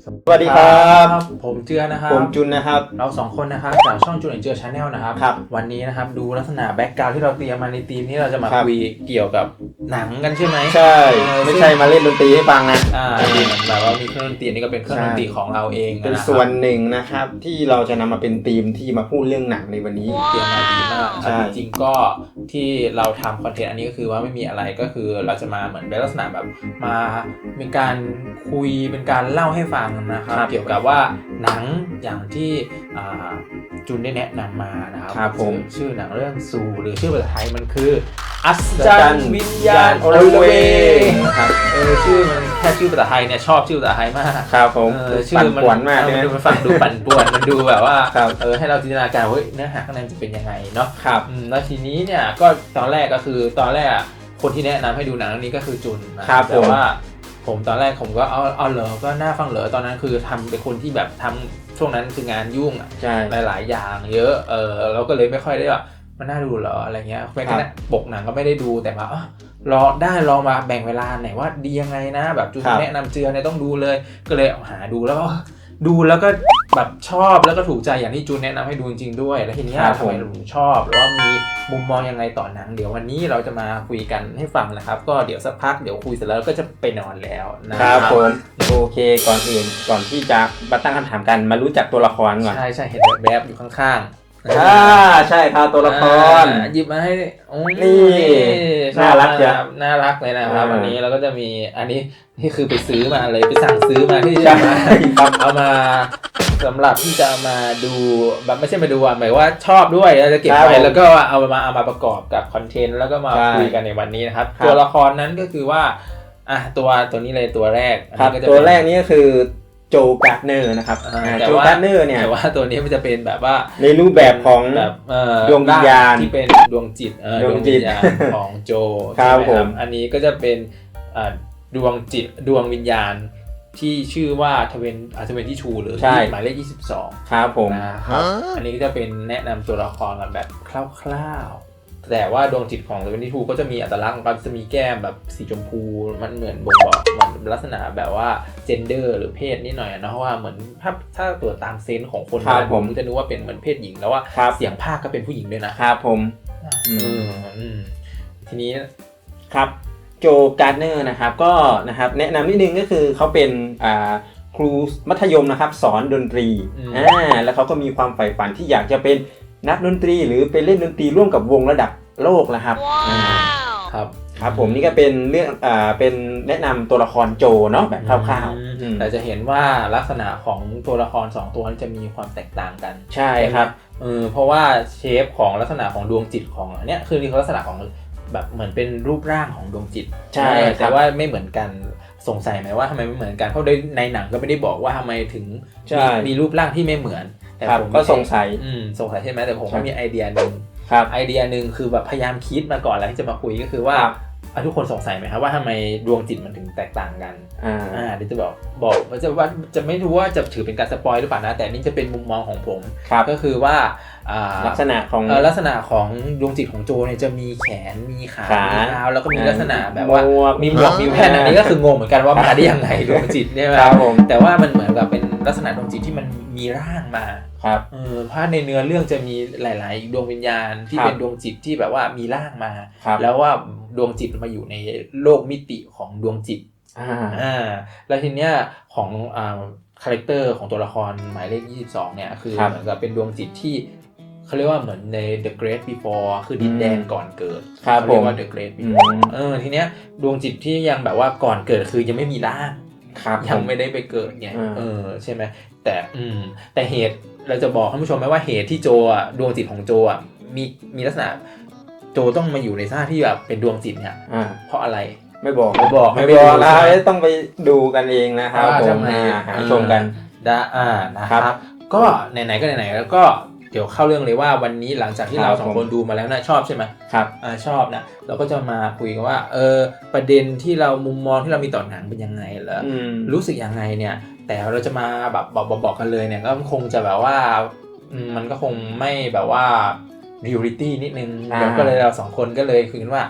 สวัสดีครับผมเจือนะครับผมจุนนะครับเรา2คนนะครับจากช่องจุนเจือชาแนลนะครับครับวันนี้นะครับดูลักษณะแบ็กกราวด์ที่เราเตรียมมาในทีมนี้เราจะมา ครับ คุยเกี่ยวกับหนังกันใช่ไหม ใช่ไม่ใช่มาเล่นดนตรีให้ฟังนะ แบบว่ามีเครื่องดนตรีนี่ก็เป็นเครื่องดนตรีของเราเอง เป็นส่วนหนึ่งนะครับที่เราจะนำมาเป็นธีมที่มาพูดเรื่องหนังในวันนี้ เตรียมมาดีมาก ใช่ จริงๆก็ที่เราทำคอนเทนต์อันนี้ก็คือว่าไม่มีอะไรก็คือเราจะมาเหมือนเป็นลักษณะแบบมาเป็นการคุยเป็นการเล่าให้ฟังนะครับเกี่ยวกับว่าหนังอย่างที่จุนได้แนะนำมานะครับผมชื่อหนังเรื่องซูหรือชื่อภาษาไทยมันคืออัศจรรย์วิญญาณโอลเวงครับชื่อมันแค่ชื่อภาษาไทยเนี่ยชอบชื่อภาษาไทยมากครับผมชื่อมันป่วนมากเลยมันฟังดูปั่นป่วนมันดูแบบว่า ครับ ให้เราจินตนาการว่าเนื้อหาข้างในจะเป็นยังไงเนาะ ครับ แล้วทีนี้เนี่ยก็ตอนแรกคนที่แนะนำให้ดูหนังเรื่องนี้ก็คือจุนนะครับแต่ว่าผมตอนแรกผมก็เอาเหรอก็น่าฟังเหรอตอนนั้นคือทำเป็นคนที่แบบทำช่วงนั้นคืองานยุ่งหลายอย่างเยอะเราก็เลยไม่ค่อยได้ว่ามันน่าดูเหรออะไรเงี้ยแม้กระทั่งปกหนังก็ไม่ได้ดูแต่ว่าลองมาแบ่งเวลาไหนว่าดียังไงนะแบบจุนแนะนำเจือเนี่ยต้องดูเลยก็เลยหาดูแล้วก็แบบชอบแล้วก็ถูกใจอย่างที่จูนแนะนำให้ดูจริงๆด้วยแล้วทีนี้ทำไมผมชอบหรือว่ามีมุมมองยังไงต่อหนังเดี๋ยววันนี้เราจะมาคุยกันให้ฟังนะครับก็เดี๋ยวสักพักเดี๋ยวคุยเสร็จแล้วก็จะไปนอนแล้วนะครับผมโอเคก่อนที่จะมาตั้งคำถามกันมารู้จักตัวละครก่อนใช่เห็นแบบอยู่ข้างใช่ครับตัวละครหยิบมาให้นี่น่ารักจ้ะน่ารักเลยนะครับวันนี้เราก็จะมีอันนี้นี่คือไปซื้อมาเลยไปสั่งซื้อมาที่จะมาเอามาสำหรับที่จะมาดูแบบไม่ใช่มาดูหมายว่าชอบด้วยแล้วจะเก็บไว้แล้วก็เอามาประกอบกับคอนเทนต์แล้วก็มาคุยกันในวันนี้นะครับตัวละครนั้นก็คือว่าตัวนี้เลยตัวแรกตัวแรกนี้ก็คือโจการ์เนอร์นะครับโจการ์เนอร์เนี่ยแต่ว่าตัวนี้มันจะเป็นแบบว่าในรูปแบบของดวงวิญญาณที่เป็นดวงจิตของโจครับผมอันนี้ก็จะเป็นดวงจิตดวงวิญญาณที่ชื่อว่า22หรือหมายเลข22ครับผมนะครับอันนี้ก็จะเป็นแนะนำตัวละครแบบคร่าวๆแต่ว่าดวงจิตของ22ก็จะมีอัตลักษณ์ก็จะมีแก้มแบบสีชมพูมันเหมือนบ่งบอกเหมือนลักษณะแบบว่าเจนเดอร์หรือเพศนิดหน่อยนะเพราะว่าเหมือนถ้าตัวตามเซนส์ของคนผมจะนึกว่าเป็นเหมือนเพศหญิงแล้วว่าเสียงภาคก็เป็นผู้หญิงด้วยนะครับผมทีนี้ครับโจการ์เนอร์นะครับก็นะครับแนะนำนิดนึงก็คือเขาเป็นครูมัธยมนะครับสอนดนตรีแล้วเขาก็มีความใฝ่ฝันที่อยากจะเป็นนักดนตรีหรือไปเล่นดนตรีร่วมกับวงระดับโลกนะครับครับผมนี่ก็เป็นเรื่องเป็นแนะนำตัวละครโจเนาะแบบคร่าวๆแต่จะเห็นว่าลักษณะของตัวละคร2ตัวจะมีความแตกต่างกันใช่ครับเพราะว่าเชฟของลักษณะของดวงจิตของเนี้ยคือลักษณะของแบบเหมือนเป็นรูปร่างของดวงจิตใช่แต่ว่าไม่เหมือนกันสงสัยไหมว่าทำไมไม่เหมือนกันเพราะในหนังก็ไม่ได้บอกว่าทำไมถึงมีรูปร่างที่ไม่เหมือนแต่ผมก็สงสัยใช่ไหมแต่ผมก็มีไอเดียหนึ่งคือแบบพยายามคิดมาก่อนแล้วที่จะมาคุยก็คือว่าทุกคนสงสัยไหมครับว่าทำไมดวงจิตมันถึงแตกต่างกันเดี๋ยวจะบอกจะไม่รู้ว่าจะถือเป็นการสปอยหรือเปล่านะแต่นี่จะเป็นมุมมองของผมก็คือว่าลักษณะของดวงจิตของโจเนี่ยจะมีแขนมีขามีเท้าแล้วก็มีลักษณะแบบว่ามีหมวกมีแผ่นอันนี้ก็คืองงเหมือนกันว่ามาได้ยังไงดวงจิตเนี่ยแต่ว่ามันเหมือนกับเป็นลักษณะดวงจิตที่มันมีร่างมาเพราะในเนื้อเรื่องจะมีหลายๆดวงวิญญาณที่เป็นดวงจิตที่แบบว่ามีร่างมาแล้วว่าดวงจิตมาอยู่ในโลกมิติของดวงจิตแล้วทีเนี้ยของคาแรคเตอร์ของตัวละครหมายเลข22เนี่ยคือเหมือนกับเป็นดวงจิตที่เขาเรียกว่าเหมือนใน The Great Before คือดินแดนก่อนเกิดเขาเรียกว่า The Great Before ทีเนี้ยดวงจิตที่ยังแบบว่าก่อนเกิดคือยังไม่มีร่างยังไม่ได้ไปเกิดไงใช่ไหมแต่เหตุเราจะบอกท่านผู้ชมไหมว่าเหตุที่โจดวงจิตของโจมีลักษณะโจต้องมาอยู่ในสถานที่แบบเป็นดวงจิตเนี่ยเพราะอะไรไม่บอกแล้วต้องไปดูกันเองนะครับผมหาชมกันนะครับก็ไหนๆก็ไหนๆแล้วก็เดี๋ยวเข้าเรื่องเลยว่าวันนี้หลังจากที่เรา2คนดูมาแล้วนะชอบใช่ไหมครับชอบนะเราก็จะมาคุยกันว่าประเด็นที่เรามุมมองที่เรามีต่อหนังเป็นยังไงเหรอรู้สึกยังไงเนี่ยแต่เราจะมาแบบบอกกันเลยเนี่ยก็คงจะแบบว่ามันก็คงไม่แบบว่า reality นิดนึงเดี๋ยวก็เลยเรา2คนก็เลยคุยกันว่า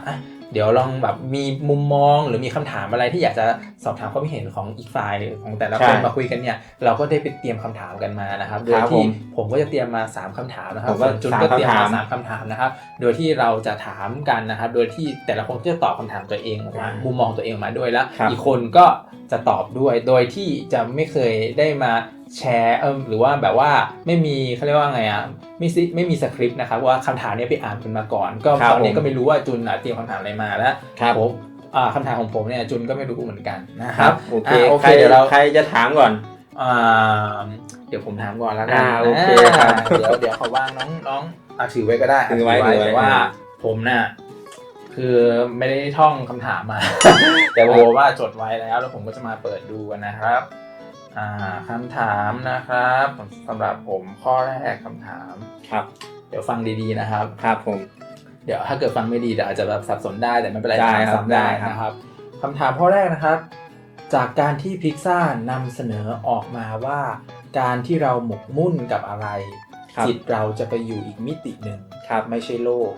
เดี๋ยวลองแบบมีมุมมองหรือมีคำถามอะไรที่อยากจะสอบถามความคิดเห็นของอีกฝ่ายของแต่ละคนมาคุยกันเนี่ยเราก็ได้ไปเตรียมคำถามกันมานะครับโดยที่ผมก็จะเตรียมมา3คำถามนะครับส่วนจุนก็เตรียมมา3คำถามนะครับโดยที่เราจะถามกันนะครับโดยที่แต่ละคนก็จะตอบคำถามตัวเองออกมามุมมองตัวเองออกมาด้วยแล้วอีกคนก็จะตอบด้วยโดยที่จะไม่เคยได้มาแชร์หรือว่าแบบว่าไม่มีเขาเรียกว่าไงอ่ะไม่มีสคริปต์นะครับว่าคำถามนี้ไปอ่านกันมาก่อนก็ตอนนี้ก็ไม่รู้ว่าจุนเตรียมคำถามอะไรมาแล้วผมคำถามของผมเนี่ยจุนก็ไม่รู้เหมือนกันนะครับโอเคเดี๋ยวเราใครจะถามก่อนเดี๋ยวผมถามก่อนแล้วกันโอเคครับเดี๋ยวเขาว่างน้องถือไว้ก็ได้ถือไว้แต่ว่าผมน่ะคือไม่ได้ท่องคำถามมา แต่ว่าจดไว้แล้วผมก็จะมาเปิดดูกันนะครับคำถามนะครับสำหรับผมข้อแรกคำถามครับเดี๋ยวฟังดีๆนะครับครับผมเดี๋ยวถ้าเกิดฟังไม่ดีเดี๋ยวอาจจะแบบสับสนได้แต่ไม่เป็นไรซ้ำได้นะครับคำถามข้อแรกนะครับจากการที่พิกซ่านำเสนอออกมาว่าการที่เราหมกมุ่นกับอะไรจิตเราจะไปอยู่อีกมิติหนึ่งไม่ใช่โลก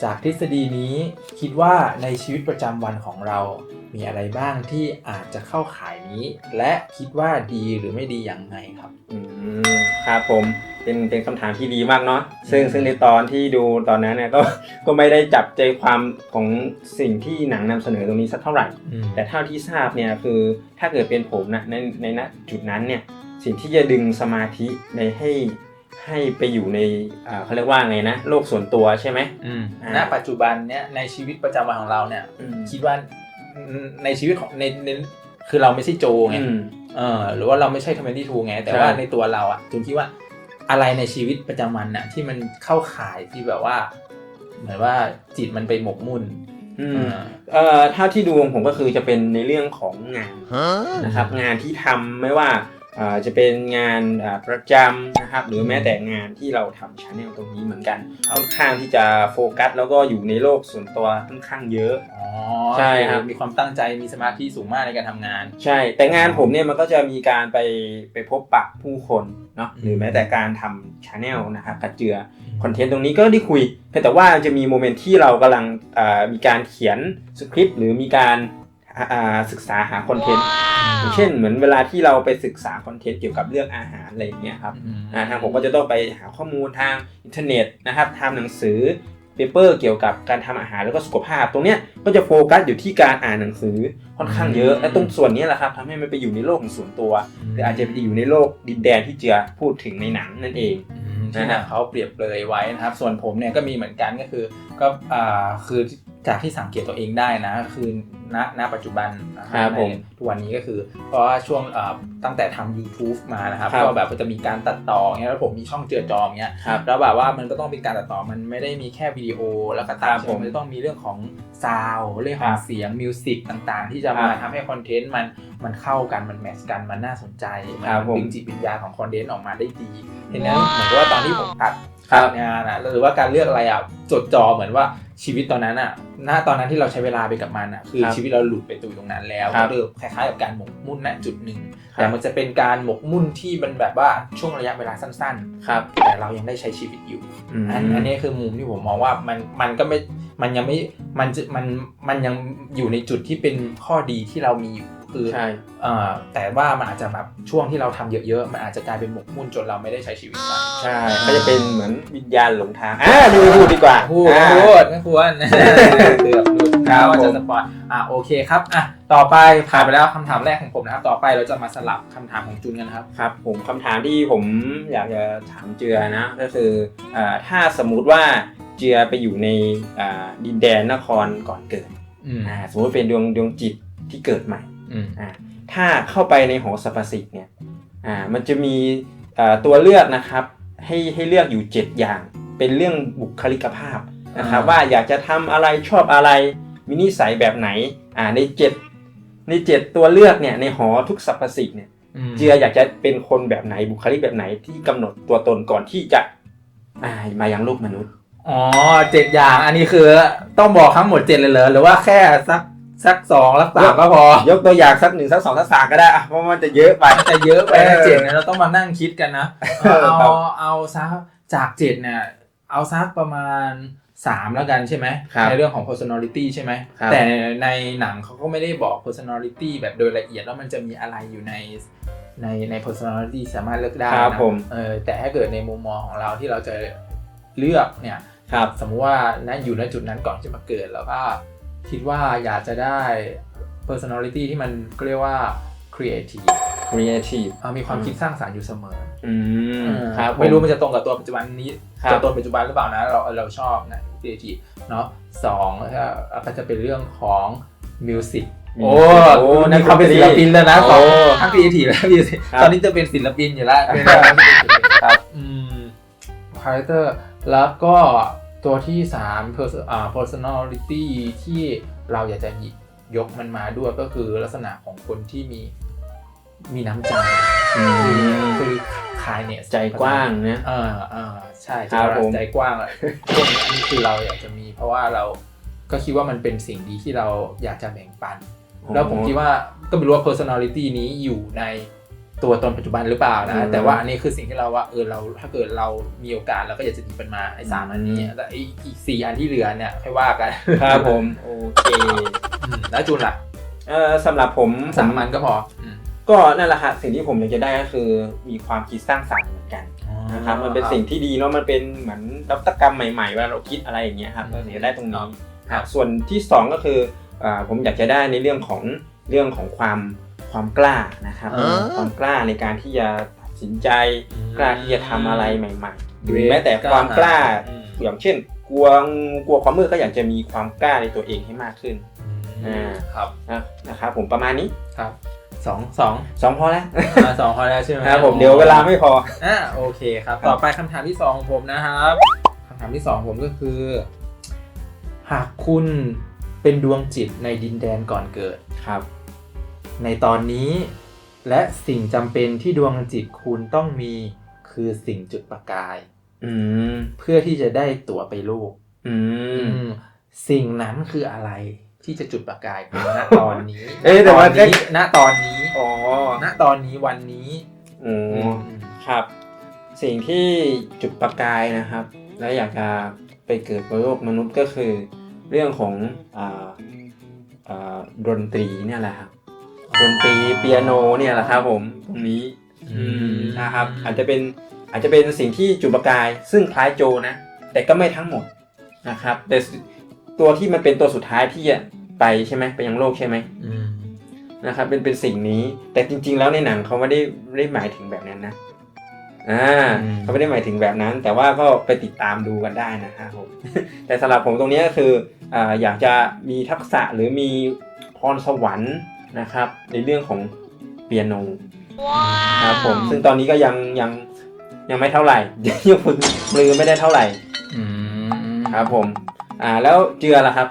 จากทฤษฎีนี้คิดว่าในชีวิตประจำวันของเรามีอะไรบ้างที่อาจจะเข้าข่ายนี้และคิดว่าดีหรือไม่ดีอย่างไรครับครับผมเป็นคำถามที่ดีมากเนาะซึ่งในตอนที่ดูตอนนั้นเนี่ยก็ไม่ได้จับใจความของสิ่งที่หนังนำเสนอตรงนี้สักเท่าไหร่แต่เท่าที่ทราบเนี่ยคือถ้าเกิดเป็นผมนะในณจุดนั้นเนี่ยสิ่งที่จะดึงสมาธิในให้ไปอยู่ในเขาเรียกว่าไงนะโลกส่วนตัวใช่ไหมณปัจจุบันเนี่ยในชีวิตประจำวันของเราเนี่ยคิดว่าในชีวิตของในคือเราไม่ใช่โจไงหรือว่าเราไม่ใช่22ไงแต่ว่าในตัวเราอ่ะจุนคิดว่าอะไรในชีวิตประจำวันน่ะที่มันเข้าข่ายที่แบบว่าเหมือนว่าจิตมันไปหมกมุ่นเท่าที่ดูของผมก็คือจะเป็นในเรื่องของงานนะครับงานที่ทำไม่ว่าจะเป็นงานประจำนะครับหรือแม้แต่งานที่เราทำ channel ตรงนี้เหมือนกันค่อนข้างที่จะโฟกัสแล้วก็อยู่ในโลกส่วนตัวค่อนข้างเยอะใช่ครับมีความตั้งใจมีสมาธิสูงมากในการทำงานใช่แต่งานผมเนี่ยมันก็จะมีการไปพบปะผู้คนเนาะหรือแม้แต่การทำ channel นะครับกระเจือคอนเทนต์ตรงนี้ก็ได้คุยแต่ว่าจะมีโมเมนต์ที่เรากำลังมีการเขียนสคริปต์หรือมีการศึกษาหาคอนเทนต์อย่างเช่นเหมือนเวลาที่เราไปศึกษาคอนเทนต์เกี่ยวกับเรื่องอาหารอะไรอย่างเงี้ยครับทางผมก็จะต้องไปหาข้อมูลทางอินเทอร์เน็ตนะครับทำหนังสือเปเปอร์เกี่ยวกับการทำอาหารแล้วก็สุขภาพตรงเนี้ยก็จะโฟกัสอยู่ที่การอ่านหนังสือค่อนข้างเยอะและตรงส่วนนี้แหละครับทำให้มันไปอยู่ในโลกของส่วนตัวหรืออาจจะไปอยู่ในโลกดินแดนที่เจือพูดถึงในหนังนั่นเองที่หนังเขาเปรียบเลยไว้นะครับส่วนผมเนี่ยก็มีเหมือนกันก็คือก็คือจากที่สังเกตตัวเองได้นะคือณปัจจุบันนะครับในทุกวันนี้ก็คือเพราะว่าช่วงตั้งแต่ทำ YouTube มานะครับก็แบบจะมีการตัดต่อเงี้ยแล้วผมมีช่องเจือจอเงี้ยแล้วแบบว่ามันก็ต้องเป็นการตัดต่อมันไม่ได้มีแค่วิดีโอแล้วก็ตัดมันจะต้องมีเรื่องของซาวด์เรื่องของเสียงมิวสิกต่างๆที่จะมาทำให้คอนเทนต์มันเข้ากันมันแมทช์กันมันน่าสนใจมันดึงจิตวิญญาณของคอนเทนต์ออกมาได้ดีเห็นไหมเหมือนว่าตอนที่ผมตัดงานนะหรือว่าการเลือกอะไรจดจ่อเหมือนว่าชีวิตตอนนั้นตอนนั้นที่เราใช้เวลาไปกับมันคือชีวิตเราหลุดไปตรงนั้นแล้วก็เริ่มคล้ายๆกับการหมกมุ่นณจุดหนึ่งแต่มันจะเป็นการหมกมุ่นที่มันแบบว่าช่วงระยะเวลาสั้นๆแต่เรายังได้ใช้ชีวิตอยู่อันนี้คือมุมที่ผมมองว่ามันก็ไม่มันยังไม่มันยังอยู่ในจุดที่เป็นข้อดีที่เรามีอยู่คือแต่ว่ามันอาจจะแบบช่วงที่เราทำเยอะๆมันอาจจะกลายเป็นหมกมุ่นจนเราไม่ได้ใช้ชีวิตไปใช่ก็จะเป็นเหมือนวิญญาณหลงทางดูดีกว่าพูดไม่ควรเกือบดูแล้วจะสปอยโอเคครับต่อไปผ่านไปแล้วคำถามแรกของผมนะครับต่อไปเราจะมาสลับคำถามของจุนกันครับครับผมคำถามที่ผมอยากจะถามเจือนะก็คือถ้าสมมุติว่าเจือไปอยู่ในดินแดนนครก่อนเกิดสมมติเป็นดวงจิตที่เกิดใหม่ถ้าเข้าไปในหอสรรพสิ่งเนี่ยมันจะมีตัวเลือกนะครับให้เลือกอยู่7อย่างเป็นเรื่องบุคลิกภาพนะครับว่าอยากจะทำอะไรชอบอะไรมีนิสัยแบบไหนใน7ตัวเลือกเนี่ยในหอทุกสรรพสิ่งเนี่ยเจืออยากจะเป็นคนแบบไหนบุคลิกแบบไหนที่กำหนดตัวตนก่อนที่จะมายังโลกมนุษย์7อย่างอันนี้คือต้องบอกทั้งหมด7เลยเหรอหรือว่าแค่สัก2แล้ว3ก็พอยกตัวอย่างสัก1สัก2สัก3ก็ได้เพราะมันจะเยอะไป7เนี่ยเราต้องมานั่งคิดกันนะเอาซักจาก7เนี่ยเอาซักประมาณ 3แล้วกันใช่ไหมในเรื่องของ personality ใช่ไหมแต่ในหนังเขาก็ไม่ได้บอก personality แบบโดยละเอียดว่ามันจะมีอะไรอยู่ใน personality สามารถเลือกได้นะแต่ถ้าเกิดในมุมมองของเราที่เราจะเลือกเนี่ยสมมุติว่าอยู่ณจุดนั้นก่อนจะมาเกิดแล้วก็คิดว่าอยากจะได้ personality ที่มันเรียกว่า creative มีความคิดสร้างสรรค์อยู่เสมอครับไม่รู้มันจะตรงกับตัวปัจจุบันนี้ตัวปัจจุบันหรือเปล่านะเราชอบนะ creative เนาะ2ก็จะเป็นเรื่องของ music นั่นเขาเป็นศิลปินแล้วนะทั้ง creative และ music ตอนนี้จะเป็นศิลปินอยู่แล้วครับcharacter แล้วก็ตัวที่3 personality ที่เราอยากจะหยิบยกมันมาด้วยก็คือลักษณะของคนที่มีน้ำใจคือ kindness ใจกว้างนะใช่ใจกว้างเลยพวกนี้คือเราอยากจะมีเพราะว่าเราก็คิดว่ามันเป็นสิ่งดีที่เราอยากจะแบ่งปันแล้วผมคิดว่าก็ไม่รู้ว่า personality นี้อยู่ในตัวตนปัจจุบันหรือเปล่านะแต่ว่าอันนี้คือสิ่งที่เราว่าเราถ้าเกิดเรามีโอกาสเราก็อยากจะหยิบมันมาไอ้3อันนี้แต่อีก4อันที่เหลือเนี่ยค่อยว่ากันครับผมโอเคแล้วจูนล่ะสำหรับผม3อันก็พอก็นั่นแหละครับสิ่งที่ผมอยากจะได้ก็คือมีความคิดสร้างสรรค์เหมือนกันนะครับมันเป็นสิ่งที่ดีเนาะมันเป็นเหมือนนวัตกรรมใหม่ๆเวลาเราคิดอะไรอย่างเงี้ยครับเราอยากจะได้ตรงนี้ส่วนที่2ก็คือผมอยากจะได้ในเรื่องของความกล้านะครับความกล้าในการที่จะตัดสินใจกล้าที่จะทำอะไรใหม่ๆหรือแม้แต่ความกล้าอย่างเช่นกลัวความมืดก็อยากจะมีความกล้าในตัวเองให้มากขึ้นครับนะครับผมประมาณนี้ครับ2พอแล้ว2พอแล้วใช่ไหมครับผมเดี๋ยวเวลาไม่พอโอเคครับต่อไปคำถามที่2ของผมนะครับคำถามที่2ผมก็คือหากคุณเป็นดวงจิตในดินแดนก่อนเกิดครับในตอนนี้และสิ่งจำเป็นที่ดวงจิตคุณต้องมีคือสิ่งจุดประกายเพื่อที่จะได้ตั๋วไปโลกสิ่งนั้นคืออะไรที่จะจุดประกายคุณณตอนนี้แต่ว่าณตอนนี้ณตอนนี้วันนี้ครับสิ่งที่จุดประกายนะครับและอยากจะไปเกิดบนโลกมนุษย์ก็คือเรื่องของดนตรีเนี่ยแหละครับดนตรีเปียโนเนี่ยแหละครับผมตรงนี้นะครับอาจจะเป็นสิ่งที่จุดประกายซึ่งคล้ายโจนะแต่ก็ไม่ทั้งหมดนะครับแต่ตัวที่มันเป็นตัวสุดท้ายที่จะไปใช่ไหมไปยังโลกใช่ไหมนะครับเป็นสิ่งนี้แต่จริงๆแล้วในหนังเขาไม่ได้หมายถึงแบบนั้นนะเขาไม่ได้หมายถึงแบบนั้นแต่ว่าก็ไปติดตามดูกันได้นะครับผมแต่สำหรับผมตรงนี้ก็คืออยากจะมีทักษะหรือมีพรสวรรค์นะครับในเรื่องของเปียโนครับผมซึ่งตอนนี้ก็ยังไม่เท่าไหร่ยังฝึกมือไม่ได้เท่าไหร่ครับผมแล้วเจือล่ะครับ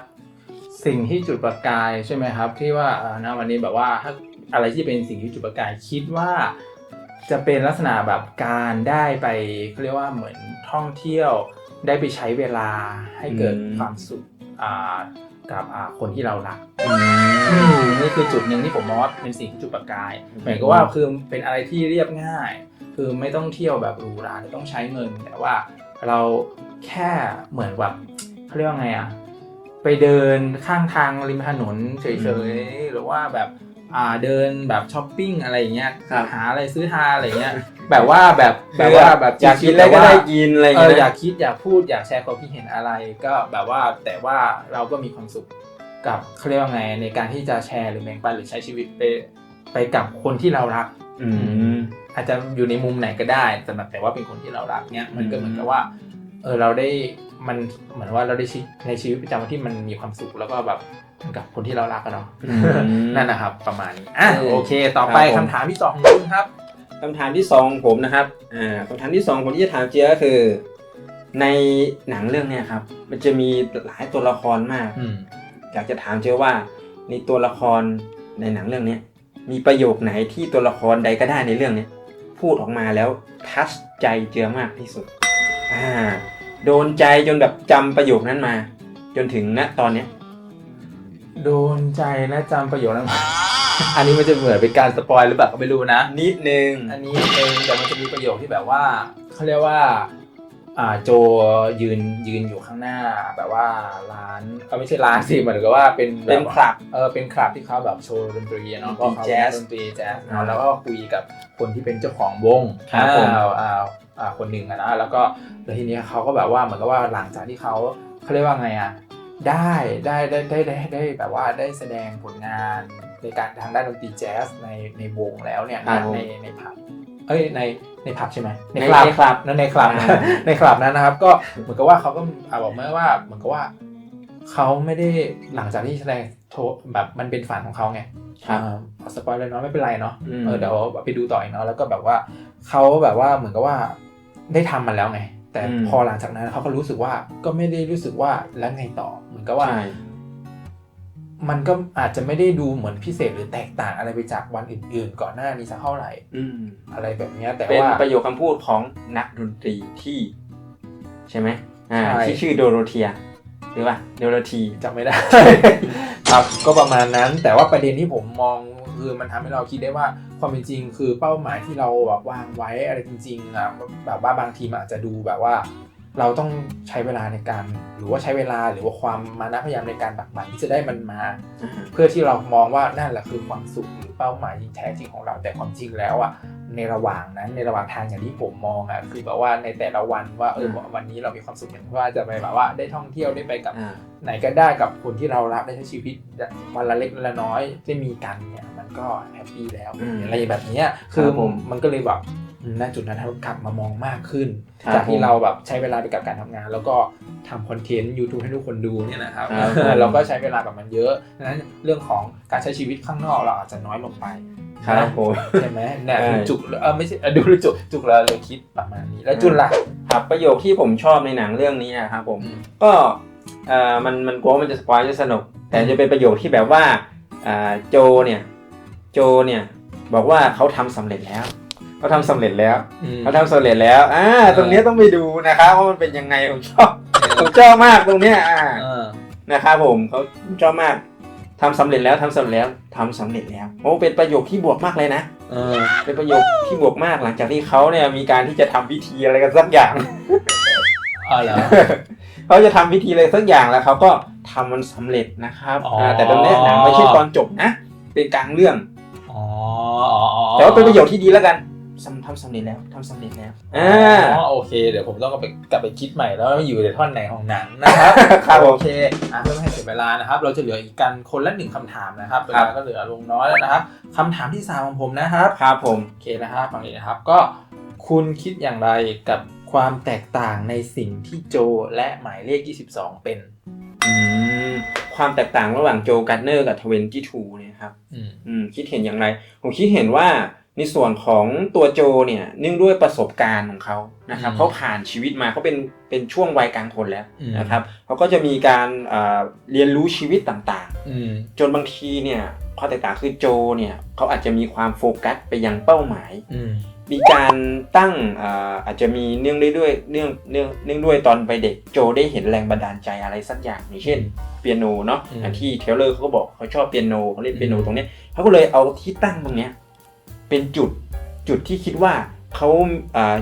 สิ่งที่จุดประกายใช่ไหมครับที่ว่าวันนี้แบบว่าถ้าอะไรที่เป็นสิ่งที่จุดประกายคิดว่าจะเป็นลักษณะแบบการได้ไปเขาเรียกว่าเหมือนท่องเที่ยวได้ไปใช้เวลาให้เกิดความสุขกับคนที่เรารักนี่คือจุดหนึ่งที่ผมมองว่าเป็นสิ่งที่จุดประกายเหมือนกับว่าคือเป็นอะไรที่เรียบง่ายคือไม่ต้องเที่ยวแบบหรูหราไม่ต้องใช้เงินแต่ว่าเราแค่เหมือนแบบเขาเรียกว่าไงไปเดินข้างทางริมถนนเฉยๆหรือว่าแบบเดินแบบช้อปปิ้งอะไรอย่างเงี้ยหาอะไรซื้อทานอะไรเงี้ยแบบว่าอยากกินอะไรก็ได้กินอะไรเงี้ยอยากคิดอยากพูดอยากแชร์ความคิดเห็นอะไรก็แบบว่าแต่ว่าเราก็มีความสุขกับเขาเรียกว่าไงในการที่จะแชร์หรือแบ่งปันหรือใช้ชีวิตไปกับคนที่เรารักอาจจะอยู่ในมุมไหนก็ได้แต่ว่าเป็นคนที่เรารักเนี้ยมันก็เหมือนกับว่าเราได้มันเหมือนว่าเราได้ในชีวิตประจำวันที่มันมีความสุขแล้วก็แบบกับคนที่เรารักกันเนาะนั่นนะครับประมาณนี้โอเคต่อไปคำถามที่2ของคุณครับคำถามที่2ของผมนะครับคำถามที่2ผมที่จะถามเจ๊ก็คือในหนังเรื่องนี้ครับมันจะมีหลายตัวละครมากอยากจะถามเจ๊ว่าในตัวละครในหนังเรื่องนี้มีประโยคไหนที่ตัวละครใดก็ได้ในเรื่องนี้พูดออกมาแล้วทัชใจเจ๊มากที่สุดโดนใจจนแบบจำประโยคนั้นมาจนถึงณตอนนี้โดนใจและจำประโยคนั้นมาอันนี้มันจะเหมือนเป็นการสปอยหรือเปล่าก็ไม่รู้นะนิดนึงอันนี้แต่มันจะมีประโยคที่แบบว่าเขาเรียกว่า โจยืนอยู่ข้างหน้าแบบว่าร้านไม่ใช่ร้านสิเหมือนกับว่าเป็นคลับเป็นคลับที่เขาแบบโชว์ดนตรีเนาะก็เขาดนตรีแจ๊สเนาะแล้วก็คุยกับคนที่เป็นเจ้าของวงคนหนึ่งนะแล้วทีนี้เขาก็แบบว่าเหมือนกับว่าหลังจากที่เขาเรียกว่าไงได้แบบว่าได้แสดงผลงานในการทางด้านดนตรีแจ๊สในวงแล้วเนี่ยในผับในผับใช่ไหมในคลับนั้นในคลับนั้นนะครับก็เหมือนกับว่าเขาก็บอกมาว่าเหมือนกับว่าเขาไม่ได้หลังจากที่แสดงแบบมันเป็นฝันของเขาไงสปอยเลยเนาะไม่เป็นไรเนาะเดี๋ยวไปดูต่ออีกเนาะแล้วก็แบบว่าเขาแบบว่าเหมือนกับว่าได้ทำมันแล้วไงแต่พอหลังจากนั้นเขาก็รู้สึกว่าก็ไม่ได้รู้สึกว่าแล้วไงต่อเหมือนกับว่ามันก็อาจจะไม่ได้ดูเหมือนพิเศษหรือแตกต่างอะไรไปจากวันอื่นๆก่อนหน้านี้สักเท่าไหร่อะไรแบบนี้แต่ว่าเป็นประโยคคำพูดของนักดนตรีที่ใช่ไหมที่ชื่อโดโรเทียหรือว่าโดโรธีจำไม่ได้ ครับก็ประมาณนั้นแต่ว่าประเด็นที่ผมมองคือมันทำให้เราคิดได้ว่าความเป็นจริงคือเป้าหมายที่เราแบบวางไว้อะไรจริงๆแบบว่าบางทีอาจจะดูแบบว่าเราต้องใช้เวลาในการหรือว่าใช้เวลาหรือว่าความมานะพยายามในการบักบั่นที่จะได้มันมาเพื่อที่เรามองว่านั่นแหละคือความสุขหรือเป้าหมายที่แท้จริงของเราแต่ความจริงแล้วในระหว่างนั้นในระหว่างทางอย่างที่ผมมองคือแบบว่าในแต่ละวันว่าวันนี้เรามีความสุขอย่างว่าจะไปแบบว่าได้ท่องเที่ยวได้ไปกับไหนก็ได้กับคนที่เรารักได้ใช้ชีวิตวันละเล็กละน้อยได้มีกันเนี่ยมันก็แฮปปี้แล้วอะไรแบบนี้คือมันก็เลยแบบณจุดนั้นเรากลับมามองมากขึ้นจากที่เราแบบใช้เวลาไปกับการทำงานแล้วก็ทำคอนเทนต์ YouTube ให้ทุกคนดูเนี่ยนะครับเราก็ใช้เวลากับมันเยอะดังนั้นเรื่องของการใช้ชีวิตข้างนอกเราอาจจะน้อยลงไปครับผมใช่ไหมเนี่ยจุกไม่ใช่ดูจุกเราเลยคิดประมาณนี้แล้วจุนล่ะครับประโยคที่ผมชอบในหนังเรื่องนี้นะครับผมก็มันกลัวมันจะสปอยล์จะสนุกแต่จะเป็นประโยคที่แบบว่าโจเนี่ยบอกว่าเขาทำสำเร็จแล้วเขาทำสำเร็จแล้วตรงนี้ต้องไปดูนะครับว่ามันเป็นยังไงผมชอบมากตรงเนี้ยนะครับผมเขาชอบมากทำสำเร็จแล้วโอ้เป็นประโยคที่บวกมากเลยนะเป็นประโยคที่บวกมากหลังจากที่เขาเนี่ยมีการที่จะทำพิธีอะไรกันสักอย่างเหรอเขาจะทำพิธีอะไรสักอย่างแล้วเขาก็ทำมันสำเร็จนะครับแต่ตรงนี้หนังไม่ใช่ตอนจบนะเป็นกลางเรื่องแต่ว่าเป็นประโยคที่ดีแล้วกันทำสำเร็จแล้วโอเคเดี๋ยวผมต้องกลับไปคิดใหม่แล้วอยู่ในท่อนไหนของหนังนะครับครับโอเคเพื่อไม่ให้เสียเวลานะครับเราจะเหลืออีกกันคนละ1คำถามนะครับเวลาก็เหลือลงน้อยแล้วนะครับคำถามที่3ของผมนะครับครับผมโอเคนะครับฟังนี้นะครับก็คุณคิดอย่างไรกับความแตกต่างในสิ่งที่โจและหมายเลข22เป็นความแตกต่างระหว่างโจการ์เนอร์กับ22เนี่ยครับคิดเห็นอย่างไรผมคิดเห็นว่าในส่วนของตัวโจเนี่ยเนื่องด้วยประสบการณ์ของเขานะครับเขาผ่านชีวิตมาเขาเป็นช่วงวัยกลางคนแล้วนะครับเขาก็จะมีการเรียนรู้ชีวิตต่างๆจนบางทีเนี่ยข้อแตกต่างคือโจเนี่ยเขาอาจจะมีความโฟกัสไปยังเป้าหมายมีการตั้งอาจจะมีเนื่องด้วยตอนไปเด็กโจได้เห็นแรงบันดาลใจอะไรสักอย่างอย่างเช่นเปียโนเนาะที่เทเลอร์เขาก็บอกเขาชอบเปียโนเขาเล่นเปียโนตรงนี้เขาก็เลยเอาที่ตั้งตรงเนี้ยเป็นจุดที่คิดว่าเขา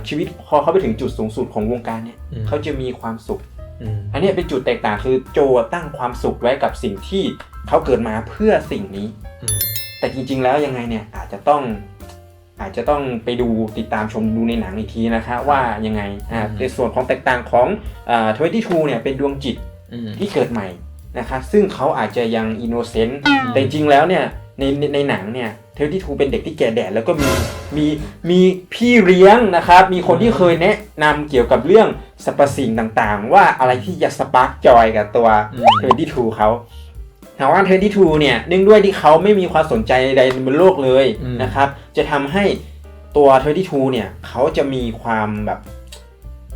ชีวิตพอเขาไปถึงจุดสูงสุดของวงการเนี่ยเขาจะมีความสุขอันนี้เป็นจุดแตกต่างคือโจตั้งความสุขไว้กับสิ่งที่เขาเกิดมาเพื่อสิ่งนี้แต่จริงๆแล้วยังไงเนี่ยอาจจะต้องไปดูติดตามชมดูในหนังอีกทีนะคะว่ายังไงในส่วนของแตกต่างของ22เนี่ยเป็นดวงจิตที่เกิดใหม่นะคะซึ่งเขาอาจจะยังอินโนเซนต์แต่จริงๆแล้วเนี่ยในหนังเนี่ย22เป็นเด็กที่แก่แดดแล้วก็มีพี่เลี้ยงนะครับมีคนที่เคยแนะนำเกี่ยวกับเรื่องสรรพสิ่งต่างๆว่าอะไรที่จะสปาร์กจอยกับตัว22เขาแต่ว่า22เนี่ยเนื่องด้วยที่เขาไม่มีความสนใจใดๆบนโลกเลยนะครับจะทำให้ตัว22เนี่ยเขาจะมีความแบบ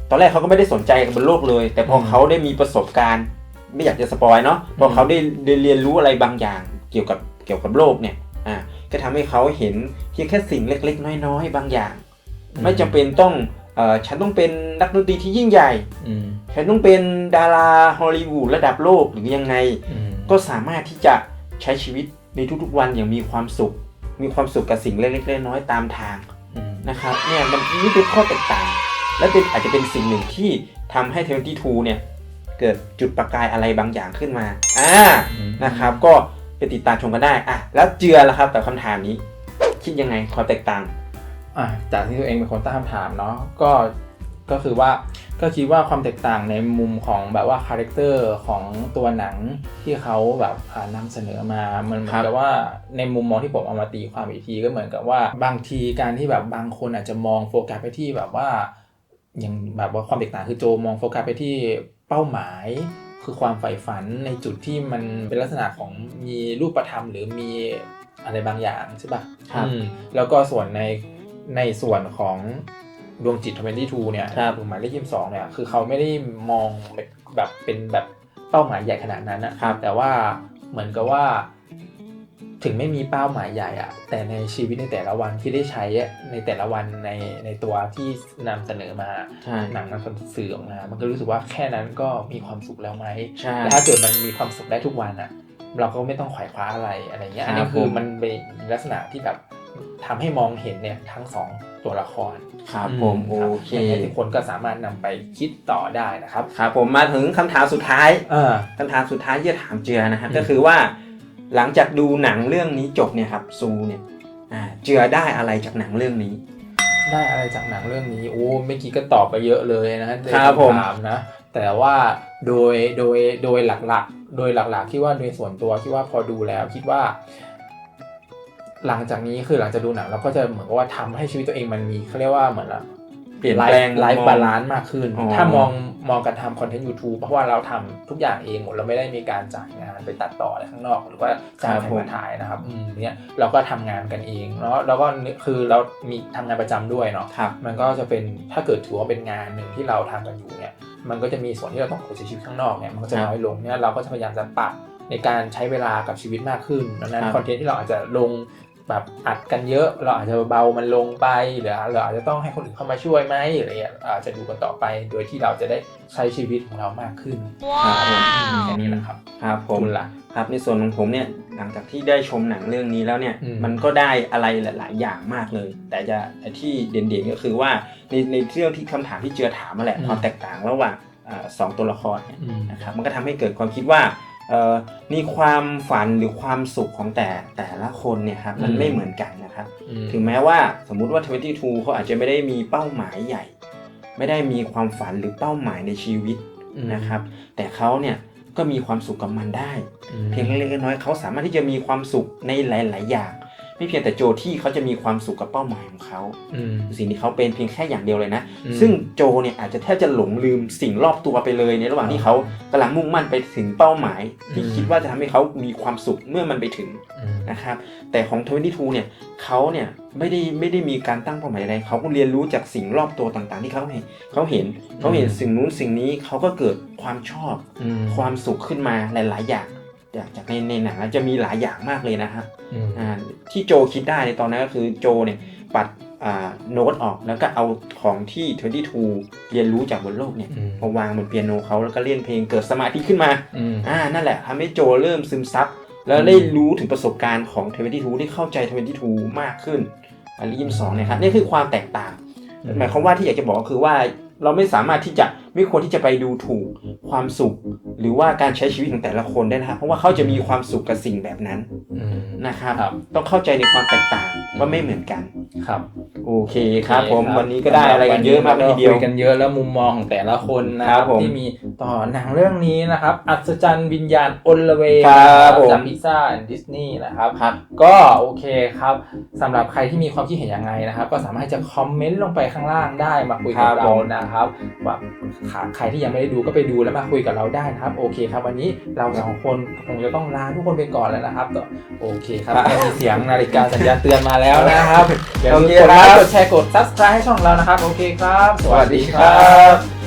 ตอนแรกเขาก็ไม่ได้สนใจกับบนโลกเลยแต่พอเขาได้มีประสบการณ์ไม่อยากจะสปอยเนาะพอเขาได้เรียนรู้อะไรบางอย่างเกี่ยวกับโลกเนี่ยก็ทำให้เขาเห็นเพียงแค่สิ่งเล็กๆน้อยๆบางอย่างไม่จำเป็นต้องฉันต้องเป็นนักดนตรีที่ยิ่งใหญ่ฉันต้องเป็นดาราฮอลลีวูดระดับโลกหรือยังไงก็สามารถที่จะใช้ชีวิตในทุกๆวันอย่างมีความสุขกับสิ่งเล็กๆน้อยๆตามทางนะครับเนี่ยมันนี่เป็นข้อแตกต่าง และอาจจะเป็นสิ่งหนึ่งที่ทำให้22เนี่ยเกิดจุดประกายอะไรบางอย่างขึ้นมานะครับก็ไปติดตามชมกันได้แล้วเจือละครับแต่คำถามนี้คิดยังไงความแตกต่างจากที่ตัวเองเป็นคนตั้งคำถามเนาะก็คือว่าก็คิดว่าความแตกต่างในมุมของแบบว่าคาแรคเตอร์ของตัวหนังที่เขาแบบนำเสนอมามันเหมือนกับว่าในมุมมองที่ผมเอามาตีความอีกทีก็เหมือนกับว่าบางทีการที่แบบบางคนอาจจะมองโฟกัสไปที่แบบว่าอย่างแบบว่าความแตกต่างคือโจมองโฟกัสไปที่เป้าหมายคือความใฝ่ฝันในจุดที่มันเป็นลักษณะของมีรูปธรรมหรือมีอะไรบางอย่างใช่ป่ะแล้วก็ส่วนในส่วนของดวงจิต22เนี่ยหมายเลข22เนี่ยคือเขาไม่ได้มองแบบเป็นแบบเป้าหมายใหญ่ขนาดนั้นนะแต่ว่าเหมือนกับว่าถึงไม่มีเป้าหมายใหญ่อะแต่ในชีวิตในแต่ละวันที่ได้ใช้ในแต่ละวันในตัวที่นำเสนอมาหนังนั้นสื่อออกมามันก็รู้สึกว่าแค่นั้นก็มีความสุขแล้วไหมแต่ถ้าเกิดมันมีความสุขได้ทุกวันอะเราก็ไม่ต้องขวายคว้าอะไรเงี้ยอันนี้คือมันเป็นลักษณะที่แบบทำให้มองเห็นเนี่ยทั้งสองตัวละครครับผมโอเคทุกคนก็สามารถนำไปคิดต่อได้นะครับครับผมมาถึงคำถามสุดท้ายคำถามสุดท้ายที่จะถามเจือนะครับก็คือว่าหลังจากดูหนังเรื่องนี้จบเนี่ยครับซูเนี่ยเจือได้อะไรจากหนังเรื่องนี้ได้อะไรจากหนังเรื่องนี้โอ้เมื่อกี้ก็ตอบไปเยอะเลยนะในคำถามนะแต่ว่าโดยหลักๆที่ว่าโดยส่วนตัวคิดว่าพอดูแล้วคิดว่าหลังจากนี้คือหลังจากดูหนังเราก็จะเหมือนกับว่าทำให้ชีวิตตัวเองมันมีเขาเรียกว่าเหมือนเปลี่ยนแปลงไลฟ์บาลานซ์มากขึ้นถ้ามองการทำคอนเทนต์ YouTube เพราะว่าเราทำทุกอย่างเองหมดเราไม่ได้มีการจ่ายงานไปตัดต่ออะไรข้างนอกหรือว่าจ้างใครมาถ่ายนะครับเนี่ยเราก็ทำงานกันเองแล้วก็คือเรามีทำงานประจำด้วยเนาะมันก็จะเป็นถ้าเกิดถือว่าเป็นงานหนึ่งที่เราทำกันอยู่เนี่ยมันก็จะมีส่วนที่เราต้องออกไปใช้ชีวิตข้างนอกเนี่ยมันก็จะน้อยลงเนี่ยเราก็จะพยายามจะปรับในการใช้เวลากับชีวิตมากขึ้นดังนั้นคอนเทนต์ที่เราอาจจะลงแบบอัดกันเยอะเราอาจจะเบามันลงไปหรือเราอาจจะต้องให้คนอื่นเข้ามาช่วยไหมอะไรเงี้ยอาจจะดูกันต่อไปโดยที่เราจะได้ใช้ชีวิตของเรามากขึ้นแค่นี้แหละครับครับผมครับในส่วนของผมเนี่ยหลังจากที่ได้ชมหนังเรื่องนี้แล้วเนี่ยมันก็ได้อะไรหลายๆอย่างมากเลยแต่ที่เด่นๆก็คือว่าในเรื่องที่คำถามที่เจือถามมาแหละความแตกต่างระหว่าง2ตัวละครนะครับมันก็ทำให้เกิดความคิดว่ามีความฝันหรือความสุขของแต่ละคนเนี่ยครับมันไม่เหมือนกันนะครับถึงแม้ว่าสมมุติว่า22เขาอาจจะไม่ได้มีเป้าหมายใหญ่ไม่ได้มีความฝันหรือเป้าหมายในชีวิตนะครับแต่เขาเนี่ยก็มีความสุขกับมันได้เพียงเล็กน้อยเขาสามารถที่จะมีความสุขในหลายๆอย่างไม่เพียงแต่โจที่เขาจะมีความสุขกับเป้าหมายของเขาสิ่งที่เขาเป็นเพียงแค่อย่างเดียวเลยนะซึ่งโจเนี่ยอาจจะแทบจะหลงลืมสิ่งรอบตัวไปเลยในระหว่างที่เขากำลังมุ่งมั่นไปถึงเป้าหมายที่คิดว่าจะทำให้เขามีความสุขเมื่อมันไปถึงนะครับแต่ของ22เนี่ยเขาเนี่ยไม่ได้มีการตั้งเป้าหมายใดเขาก็เรียนรู้จากสิ่งรอบตัวต่างๆที่เขาเห็นสิ่งนู้นสิ่งนี้เขาก็เกิดความชอบความสุขขึ้นมาหลายๆอย่างจากในหนังจะมีหลายอย่างมากเลยนะครับที่โจคิดได้ในตอนนั้นก็คือโจเนี่ยปัดโน้ตออกแล้วก็เอาของที่22เรียนรู้จากบนโลกเนี่ยมาวางบนเปียโนเขาแล้วก็เล่นเพลงเกิดสมาธิขึ้นมานั่นแหละทำให้โจเริ่มซึมซับแล้วได้รู้ถึงประสบการณ์ของ22ได้เข้าใจ22มากขึ้นอันที่22นะครับนี่คือความแตกต่างหมายความว่าที่อยากจะบอกก็คือว่าเราไม่สามารถที่จะไม่ควรที่จะไปดูถูกความสุขหรือว่าการใช้ชีวิตของแต่ละคนได้นะครับเพราะว่าเขาจะมีความสุขกับสิ่งแบบนั้นนะครับต้องเข้าใจในความแตกต่างว่าไม่เหมือนกันครับโอเคครับผมวันนี้ก็ได้อะไรกันเยอะมากทีเดียวคุยกันเยอะแล้วมุมมองของแต่ละคนนะครับที่มีต่อหนังเรื่องนี้นะครับอัศจรรย์วิญญาณอลเวงจากพิซซ่าดิสนีย์นะครับก็โอเคครับสำหรับใครที่มีความคิดเห็นยังไงนะครับก็สามารถจะคอมเมนต์ลงไปข้างล่างได้มาคุยกับเรานะครับว่าใครที่ยังไม่ได้ดูก็ไปดูแล้วมาคุยกับเราได้นะครับโอเคครับวันนี้เรา2คนคงจะต้องลาทุกคนไปก่อนแล้วนะครับโอเคครับมีเสียงนาฬิกาสัญญาณเตือนมาแล้วนะครับอย่าลืมกดไลค์กดแชร์กด Subscribe ให้ช่องเรานะครับโอเคครับสวัสดีครับ